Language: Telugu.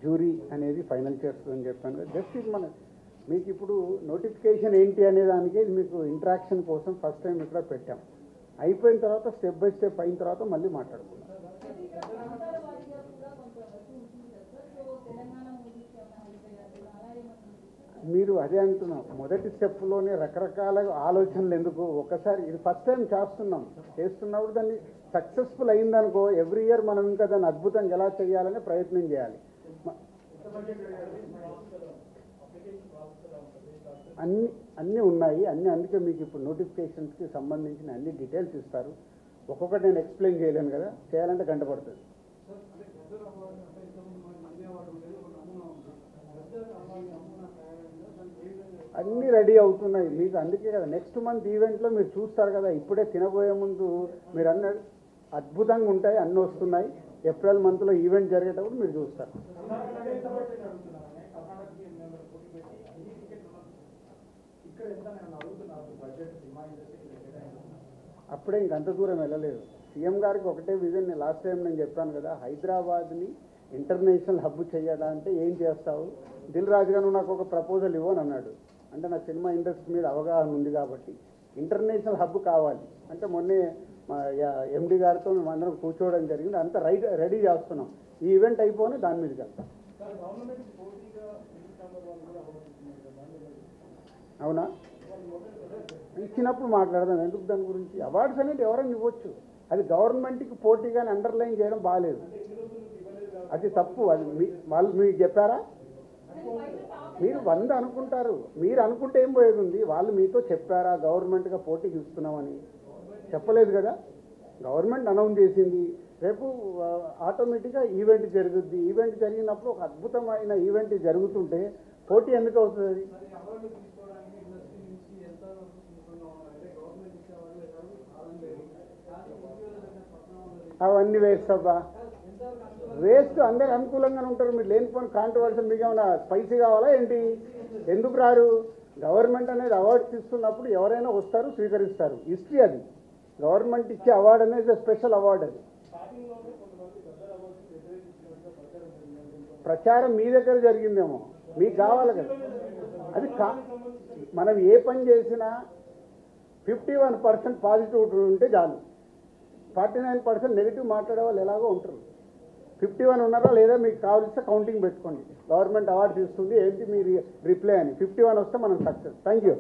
జ్యూరీ అనేది ఫైనల్ చేస్తుందని చెప్పాను. జస్ట్ ఇది మీకు ఇప్పుడు నోటిఫికేషన్ ఏంటి అనే దానికి మీకు ఇంటరాక్షన్ కోసం ఫస్ట్ టైం ఇక్కడ పెట్టాం. అయిపోయిన తర్వాత స్టెప్ బై స్టెప్ అయిన తర్వాత మళ్ళీ మాట్లాడుకుందాం. మీరు అదే అంటున్నాం, మొదటి స్టెప్లోనే రకరకాల ఆలోచనలు ఎందుకు, ఒకసారి ఇది ఫస్ట్ టైం చేస్తున్నప్పుడు దాన్ని సక్సెస్ఫుల్ అయిందనుకో ఎవ్రీ ఇయర్ మనం ఇంకా దాన్ని అద్భుతంగా ఎలా చేయాలని ప్రయత్నం చేయాలి. అన్నీ ఉన్నాయి, అందుకే మీకు ఇప్పుడు నోటిఫికేషన్స్కి సంబంధించిన అన్ని డీటెయిల్స్ ఇస్తారు. ఒక్కొక్కటి నేను ఎక్స్ప్లెయిన్ చేయలేను కదా, చేయాలంటే గంట పడుతుంది. అన్నీ రెడీ అవుతున్నాయి మీకు, అందుకే కదా నెక్స్ట్ మంత్ ఈవెంట్లో మీరు చూస్తారు కదా. ఇప్పుడే తినబోయే ముందు మీరు అన్నది అద్భుతంగా ఉంటాయి, అన్నీ వస్తున్నాయి. ఏప్రిల్ మంత్లో ఈవెంట్ జరిగేటప్పుడు మీరు చూస్తారు. అప్పుడే ఇంకంత దూరం వెళ్ళలేదు. సీఎం గారికి ఒకటే విజన్, లాస్ట్ టైం నేను చెప్పాను కదా, హైదరాబాద్ని ఇంటర్నేషనల్ హబ్ చేయాలంటే ఏం చేస్తావు, దిల్ రాజు గారు నాకు ఒక ప్రపోజల్ ఇవ్వని అన్నాడు. అంటే నాకు సినిమా ఇండస్ట్రీ మీద అవగాహన ఉంది కాబట్టి ఇంటర్నేషనల్ హబ్ కావాలి అంటే మొన్నే మా ఎండి గారితో మేము అందరం కూర్చోవడం జరిగింది. అంతా రెడీ చేస్తున్నాం. ఈ ఈవెంట్ అయిపోయి దాని మీదకి వెళ్తాం. అవునా, ఇచ్చినప్పుడు మాట్లాడదాం. ఎందుకు దాని గురించి? అవార్డ్స్ అనేది ఎవరైనా ఇవ్వచ్చు, అది గవర్నమెంట్కి పోటీగానే అండర్లైన్ చేయడం బాగాలేదు, అది తప్పు. అది వాళ్ళు మీకు చెప్పారా? మీరు 100 అనుకుంటారు, మీరు అనుకుంటే ఏం పోయేది ఉంది? వాళ్ళు మీతో చెప్పారా గవర్నమెంట్గా పోటీకి ఇస్తున్నామని? చెప్పలేదు కదా. గవర్నమెంట్ అనౌన్స్ చేసింది, రేపు ఆటోమేటిక్గా ఈవెంట్ జరుగుద్ది. ఈవెంట్ జరిగినప్పుడు ఒక అద్భుతమైన ఈవెంట్ జరుగుతుంటే పోటీ ఎందుకు అవుతుంది? అవన్నీ వేస్ట్ అబ్బా, వేస్ట్. అందరు అనుకూలంగానే ఉంటారు, మీరు లేనిపోయిన కాంట్రవర్సీ. మీకు ఏమైనా స్పైసీ కావాలా ఏంటి? ఎందుకు రారు? గవర్నమెంట్ అనేది అవార్డ్స్ ఇస్తున్నప్పుడు ఎవరైనా వస్తారు, స్వీకరిస్తారు. హిస్టరీ అది. గవర్నమెంట్ ఇచ్చే అవార్డు అనేది స్పెషల్ అవార్డు. అది ప్రచారం మీ దగ్గర జరిగిందేమో, మీకు కావాలి కదా. అది మనం ఏ పని చేసినా 51% పాజిటివ్ ఉంటే చాలు, 49% నెగిటివ్ మాట్లాడే వాళ్ళు ఎలాగో ఉంటారు. 51 ఉన్నారా లేదా మీకు కావాల్సిన కౌంటింగ్ పెట్టుకోండి. గవర్నమెంట్ అవార్డ్స్ ఇస్తుంది ఏంటి మీరు రిప్లై అని 51 వస్తే మనం సక్సెస్. Thank you.